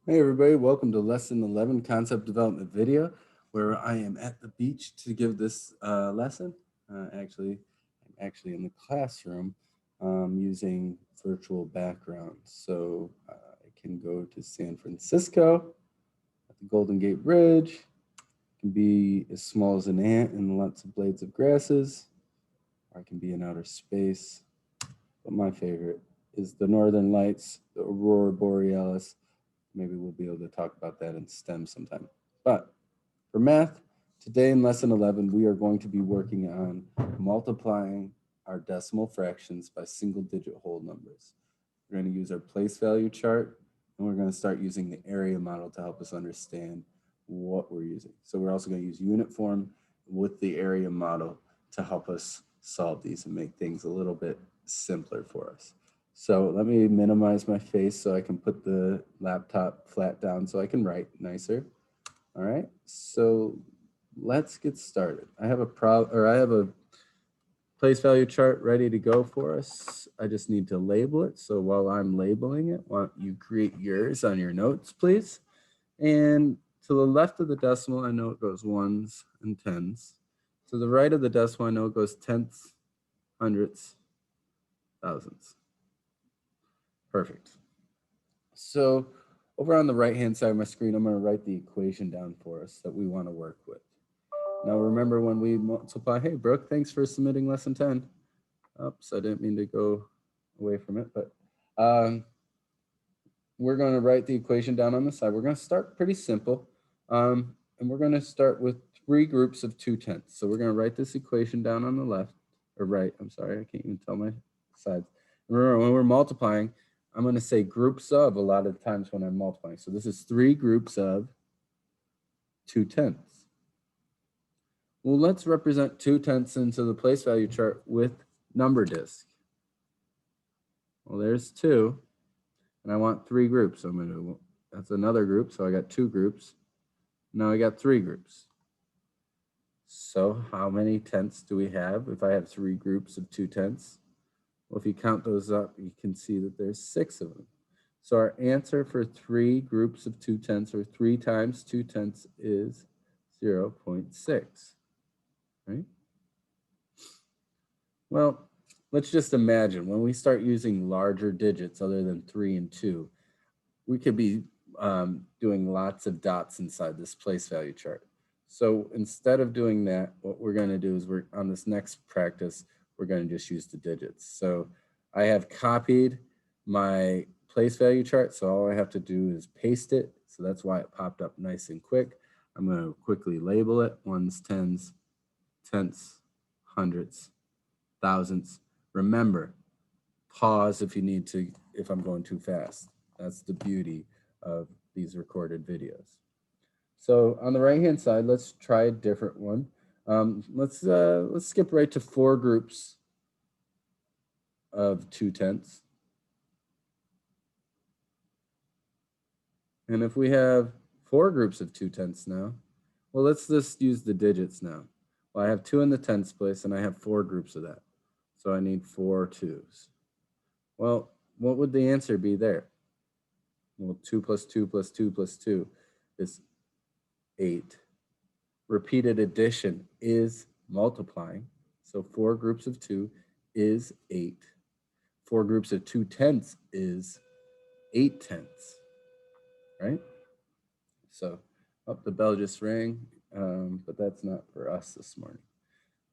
Hey everybody, welcome to Lesson 11 Concept Development video, where I am at the beach to give this lesson. I'm actually in the classroom using virtual backgrounds. So I can go to San Francisco at the Golden Gate Bridge. It can be as small as an ant and lots of blades of grasses, or I can be in outer space. But my favorite is the Northern Lights, the Aurora Borealis. Maybe we'll be able to talk about that in STEM sometime. But for math, today in lesson 11, we are going to be working on multiplying our decimal fractions by single digit whole numbers. We're going to use our place value chart, and we're going to start using the area model to help us understand what we're using. So we're also going to use unit form with the area model to help us solve these and make things a little bit simpler for us. So let me minimize my face so I can put the laptop flat down so I can write nicer. All right, so let's get started. I have a place value chart ready to go for us. I just need to label it. So while I'm labeling it, why don't you create yours on your notes, please? And to the left of the decimal, I know it goes ones and tens. To the right of the decimal, I know it goes tenths, hundredths, thousands. Perfect. So over on the right-hand side of my screen, I'm going to write the equation down for us that we want to work with. Now remember when we multiply, hey, Brooke, thanks for submitting lesson 10. Oops, I didn't mean to go away from it, but we're going to write the equation down on the side. We're going to start pretty simple, and we're going to start with three groups of 2/10. So we're going to write this equation down on the left, or right, I'm sorry, I can't even tell my sides. Remember, when we're multiplying, I'm going to say groups of a lot of times when I'm multiplying. So this is three groups of 2/10. Well, let's represent 2/10 into the place value chart with number disk. Well, there's two, and I want three groups. So I'm going to, that's another group. So I got two groups. Now I got three groups. So how many tenths do we have if I have three groups of 2/10? Well, if you count those up, you can see that there's six of them. So our answer for three groups of 2/10, or 3 times 2/10, is 0.6, right? Well, let's just imagine when we start using larger digits other than 3 and 2, we could be doing lots of dots inside this place value chart. So instead of doing that, what we're going to do is we're on this next practice, we're going to just use the digits. So I have copied my place value chart. So all I have to do is paste it. So that's why it popped up nice and quick. I'm going to quickly label it: ones, tens, tenths, hundredths, thousands. Remember, pause if you need to, if I'm going too fast. That's the beauty of these recorded videos. So on the right hand side, let's try a different one. Let's skip right to four groups of 2/10. And if we have four groups of 2/10 now, well, let's just use the digits now. Well, I have two in the tenths place, and I have four groups of that. So I need 4 2s. Well, what would the answer be there? Well, 2 plus 2 plus 2 plus 2 is 8. Repeated addition is multiplying. So 4 groups of 2 is 8. 4 groups of 2/10 is 8/10, right? So, oh, the bell just rang, but that's not for us this morning.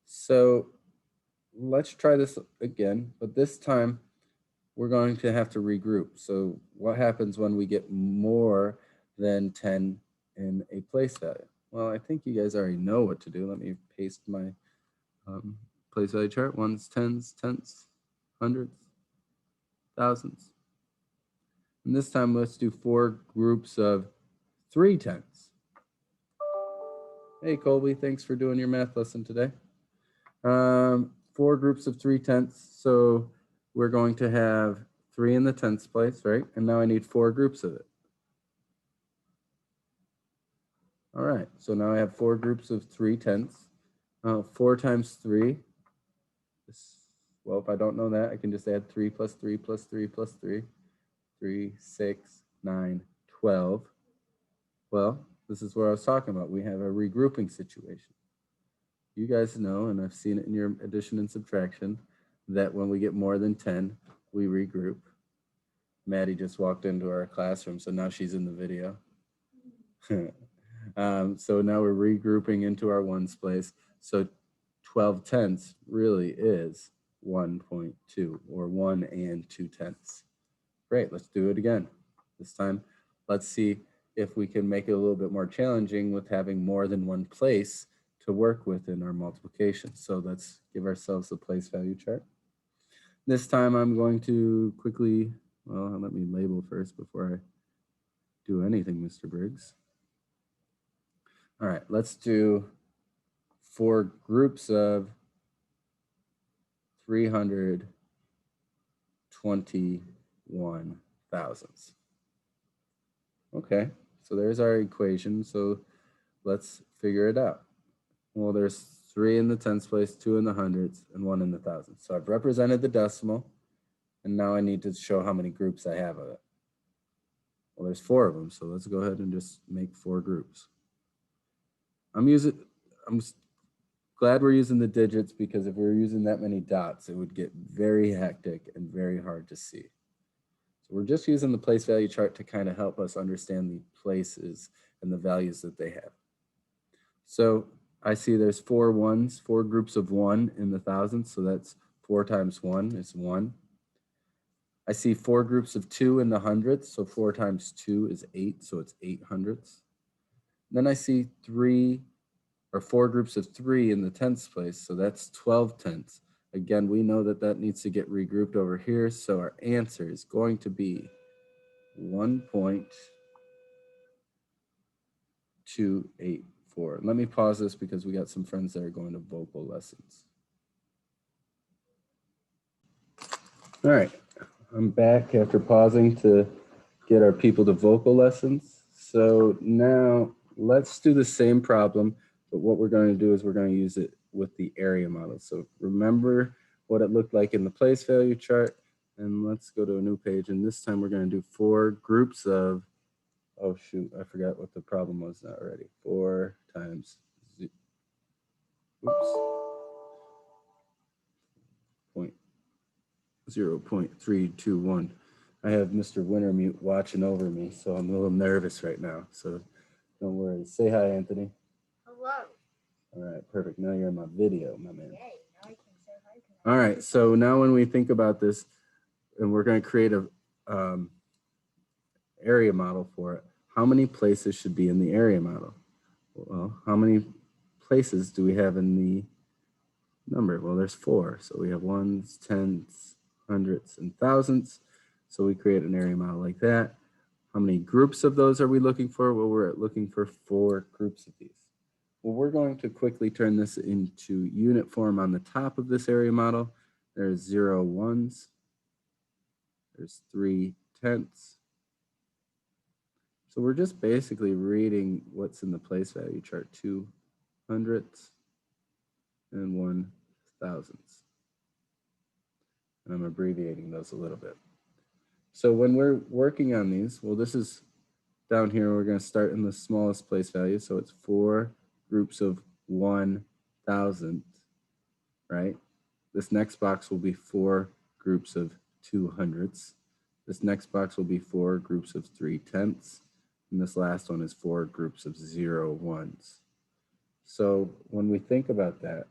So let's try this again, but this time we're going to have to regroup. So what happens when we get more than 10 in a place value? Well, I think you guys already know what to do. Let me paste my place value chart: ones, tens, tenths, hundreds, thousands. And this time let's do four groups of 3/10. Hey, Colby, thanks for doing your math lesson today. Four groups of 3/10. So we're going to have 3 in the tenths place, right? And now I need four groups of it. All right, so now I have four groups of 3/10. 4 times 3 is, well, if I don't know that, I can just add 3 plus 3 plus 3 plus 3. 3, 6, 9, 12. Well, this is what I was talking about. We have a regrouping situation. You guys know, and I've seen it in your addition and subtraction, that when we get more than 10, we regroup. Maddie just walked into our classroom, so now she's in the video. So now we're regrouping into our ones place. So 12 tenths really is 1.2, or 1 and 2 tenths. Great, let's do it again. This time, let's see if we can make it a little bit more challenging with having more than one place to work with in our multiplication. So let's give ourselves a place value chart. This time I'm going to quickly, well, let me label first before I do anything, Mr. Briggs. All right, let's do 4 groups of 321 thousandths. Okay, so there's our equation. So let's figure it out. Well, there's 3 in the tens place, 2 in the hundreds, and 1 in the thousands. So I've represented the decimal, and now I need to show how many groups I have of it. Well, there's 4 of them, so let's go ahead and just make 4 groups. I'm glad we're using the digits, because if we were using that many dots, it would get very hectic and very hard to see. So we're just using the place value chart to kind of help us understand the places and the values that they have. So I see there's 4 ones, 4 groups of 1 in the thousands, so that's 4 times 1 is 1. I see 4 groups of 2 in the hundredths, so 4 times 2 is 8, so it's 8 hundredths. Then I see 4 groups of 3 in the tenths place, so that's 12 tenths. Again, we know that that needs to get regrouped over here, so our answer is going to be 1.284. Let me pause this because we got some friends that are going to vocal lessons. All right, I'm back after pausing to get our people to vocal lessons. So now let's do the same problem, but what we're going to do is we're going to use it with the area model. So remember what it looked like in the place value chart, and let's go to a new page. And this time we're going to do 4 groups of, oh shoot, I forgot what the problem was now already. 4 times, oops, 0.321. I have Mr. Wintermute watching over me, so I'm a little nervous right now. So don't worry. Say hi, Anthony. Hello. All right, perfect. Now you're in my video, my man. Yay, now I can say hi. All right, so now when we think about this, and we're going to create a area model for it, how many places should be in the area model? Well, how many places do we have in the number? Well, there's 4. So we have ones, tenths, hundredths, and thousandths. So we create an area model like that. How many groups of those are we looking for? Well, we're looking for 4 groups of these. Well, we're going to quickly turn this into unit form on the top of this area model. There's 0 ones. There's 3 tenths. So we're just basically reading what's in the place value chart, 2 hundredths and 1 thousandths. And I'm abbreviating those a little bit. So when we're working on these, well, this is down here, we're going to start in the smallest place value. So it's 4 groups of 1 thousandth, right? This next box will be 4 groups of 2 hundredths. This next box will be 4 groups of 3 tenths. And this last one is 4 groups of 0 ones. So when we think about that,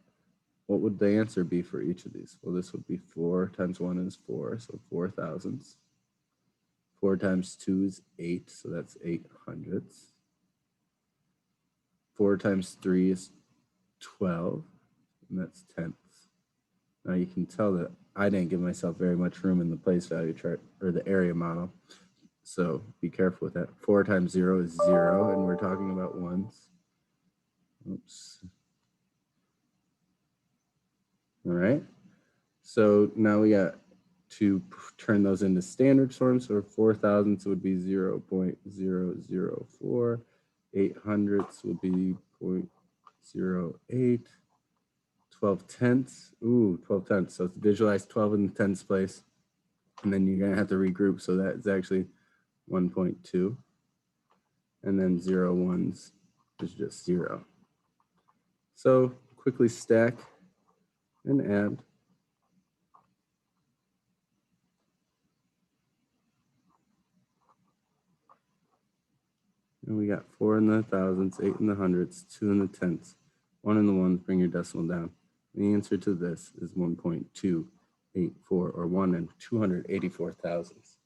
what would the answer be for each of these? Well, this would be 4 times 1 is 4, so 4 thousandths. 4 times 2 is 8, so that's 8 hundredths. 4 times 3 is 12, and that's tenths. Now you can tell that I didn't give myself very much room in the place value chart, or the area model, so be careful with that. 4 times 0 is 0, and we're talking about ones. Oops. All right, so now we got to turn those into standard forms. So 4 thousandths would be 0.004. 8 hundredths would be 0.08. 12 tenths. Ooh, 12 tenths. So visualize 12 in the tenths place. And then you're going to have to regroup. So that's actually 1.2. and then 0 ones is just 0. So quickly stack and add. And we got 4 in the thousands, 8 in the hundreds, 2 in the tenths, 1 in the ones. Bring your decimal down. The answer to this is 1.284, or 1 in 284 thousandths.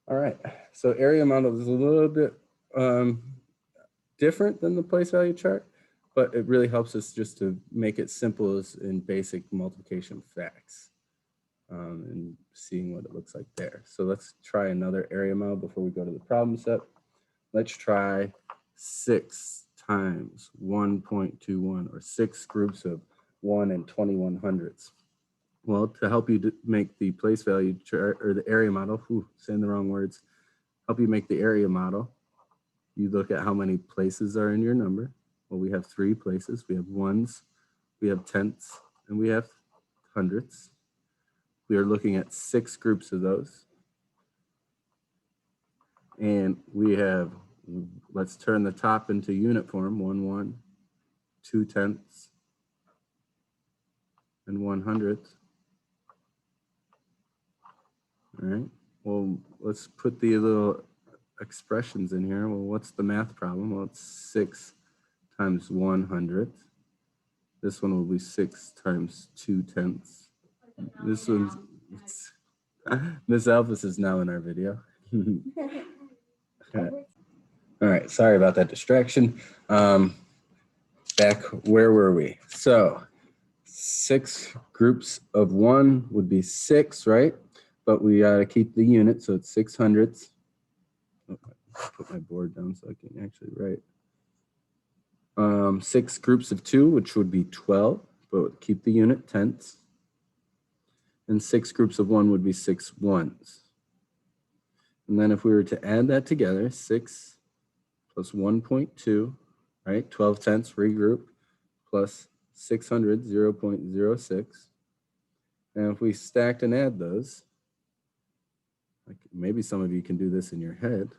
All right, so area model is a little bit different than the place value chart, but it really helps us just to make it simple as in basic multiplication facts and seeing what it looks like there. So let's try another area model before we go to the problem set. Let's try 6 times 1.21, or 6 groups of 1 and 21 hundredths. Well, to help you make the place value chart, or the area model, saying the wrong words, help you make the area model, you look at how many places are in your number. Well, we have 3 places. We have ones, we have tenths, and we have hundredths. We are looking at 6 groups of those. And we have, let's turn the top into unit form, 1 1, 2 tenths, and 1 hundredth. All right, well, let's put the little expressions in here. Well, what's the math problem? Well, it's 6 times 1 hundredth. This one will be 6 times 2 tenths. This one's, Miss Alphys is now in our video. All right, sorry about that distraction. Back, where were we? So 6 groups of 1 would be 6, right? But we gotta keep the unit, so it's 6 hundredths. Oh, put my board down so I can actually write. 6 groups of 2, which would be 12, but keep the unit, tenths. And 6 groups of 1 would be 6 ones. And then if we were to add that together, 6 plus 1.2, right? 12 tenths, regroup, plus 600, 0.06. And if we stacked and add those, like maybe some of you can do this in your head,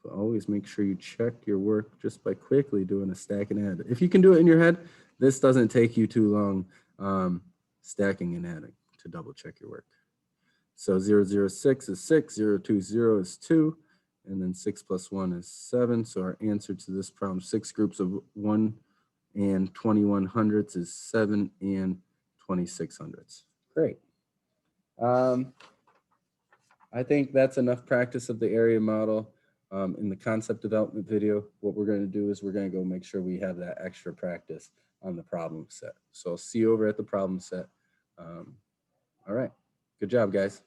but always make sure you check your work just by quickly doing a stack and add. If you can do it in your head, this doesn't take you too long stacking and adding to double check your work. So 006 is 6, 020 is 2, and then 6 plus 1 is 7. So our answer to this problem, 6 groups of 1 and 21 hundredths is 7 and 26 hundredths. Great. I think that's enough practice of the area model. In the concept development video, what we're going to do is we're going to go make sure we have that extra practice on the problem set. So I'll see you over at the problem set. All right. Good job, guys.